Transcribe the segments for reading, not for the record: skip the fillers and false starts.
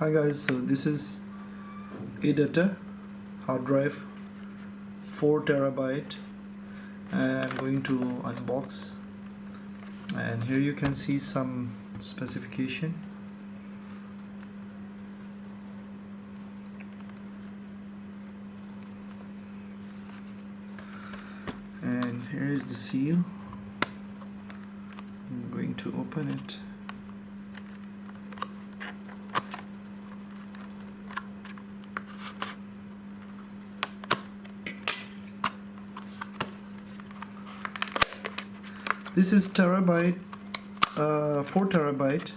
Hi guys, so this is Adata hard drive 4 terabyte, and I'm going to unbox, and here you can see some specification. And here is the seal. I'm going to open it. This is terabyte, 4 terabyte,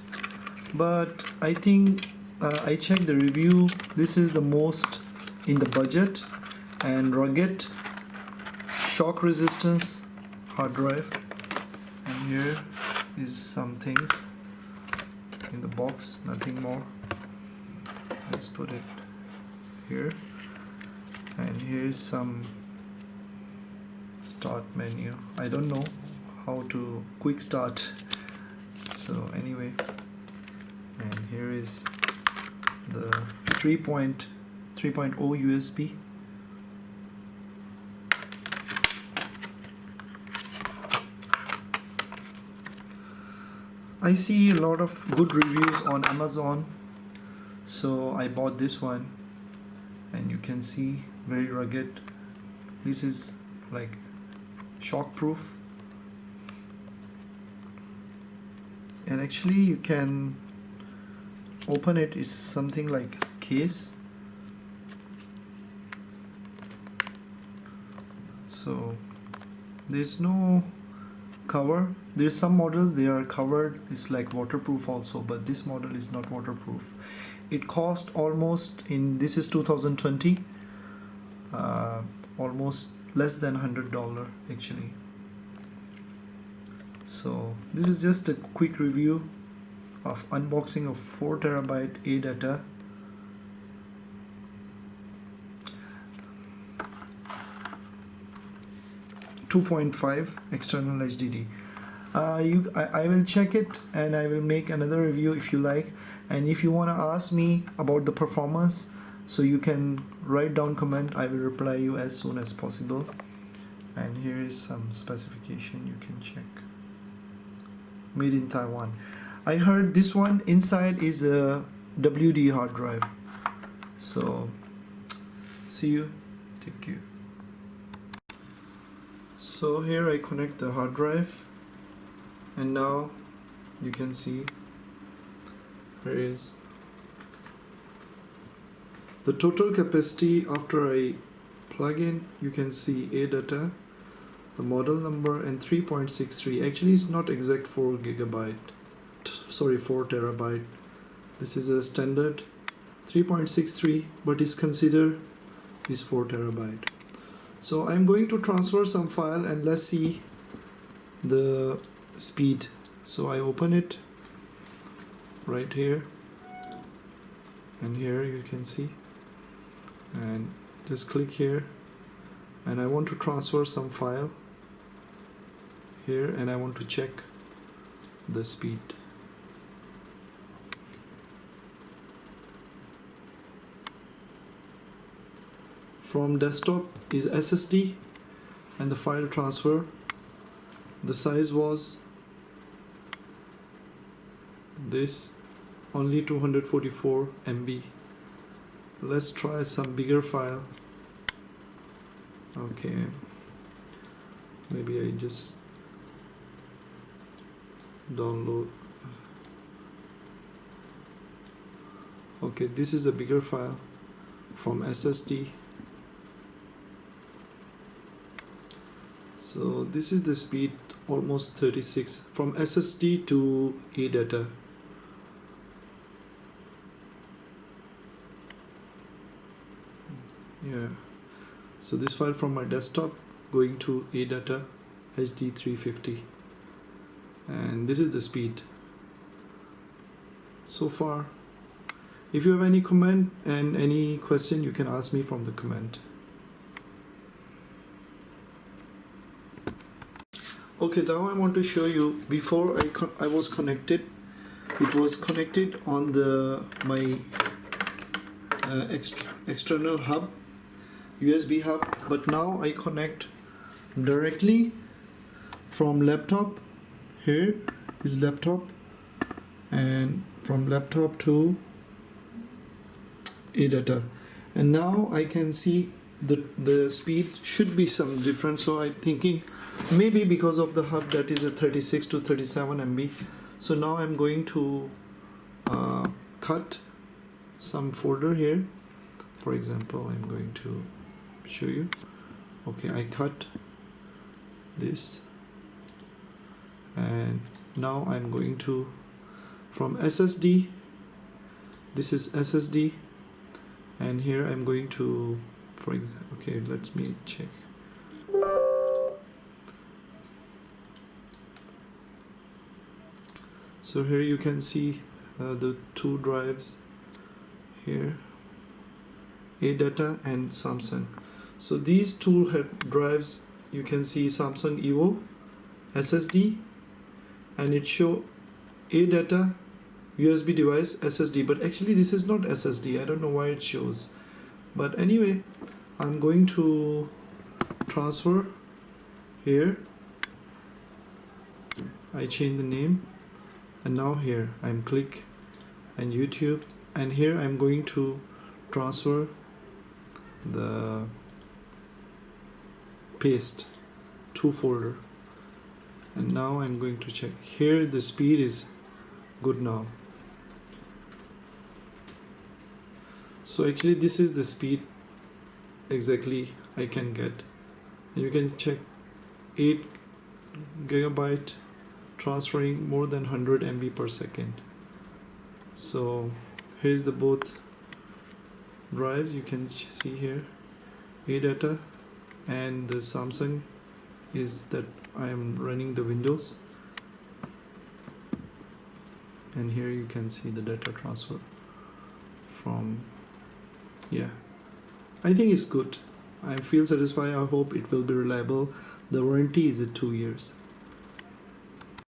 but I think I checked the review. This is the most in the budget and rugged, shock resistance hard drive. And here is some things in the box, nothing more. Let's put it here. And here is some start menu. I don't know how to quick start, so anyway. And here is the 3.0 USB. I see a lot of good reviews on Amazon, so I bought this one, and you can see very rugged. This is like shock proof, and actually you can open it. It's something like a case, so there's no cover. There's some models they are covered, it's like waterproof also, but this model is not waterproof. It cost almost, in this is 2020, almost less than $100 actually. So this is just a quick review of unboxing of 4 terabyte Adata. .5 external HDD. I will check it and I will make another review if you like. And if you want to ask me about the performance, so you can write down comment. I will reply you as soon as possible. And here is some specification you can check. Made in Taiwan. I heard this one inside is a WD hard drive. So see you. Take care. So here I connect the hard drive, and now you can see there is the total capacity. After I plug in, you can see Adata, the model number, and 3.63. Actually it's not exact 4 terabyte. This is a standard 3.63, but is considered is 4 terabyte. So I'm going to transfer some file and let's see the speed. So I open it right here, and here you can see, and just click here, and I want to transfer some file here, and I want to check the speed. From desktop is SSD, and the file transfer, the size was this, only 244 MB. Let's try some bigger file. Okay, maybe I just download. Okay, this is a bigger file from SSD. So this is the speed, almost 36 from SSD to Adata. Yeah, so this file from my desktop going to Adata HD 350, and this is the speed so far. If you have any comment and any question, you can ask me from the comment. Okay, now I want to show you, before I was connected, it was connected on my external hub, USB hub, but now I connect directly from laptop. Here is laptop, and from laptop to Adata, and now I can see the speed should be some different. So I'm thinking maybe because of the hub that is a 36 to 37 MB. So now I'm going to cut some folder here. For example, I'm going to show you. Okay, I cut this, and now I'm going to, from SSD, this is SSD, and here I'm going to, for example, okay, let me check. So here you can see the two drives here, Adata and Samsung. So these two drives, you can see Samsung Evo SSD, and it show Adata USB device SSD, but actually this is not SSD. I don't know why it shows, but anyway, I'm going to transfer here. I change the name, and now here I'm click and YouTube, and here I'm going to transfer the paste to folder, and now I'm going to check here. The speed is good now. So actually this is the speed exactly I can get. You can check 8 GB transferring more than 100 MB per second. So here's the both drives. You can see here Adata, and the Samsung is that I am running the Windows, and here you can see the data transfer from, yeah, I think it's good. I feel satisfied. I hope it will be reliable. The warranty is 2 years.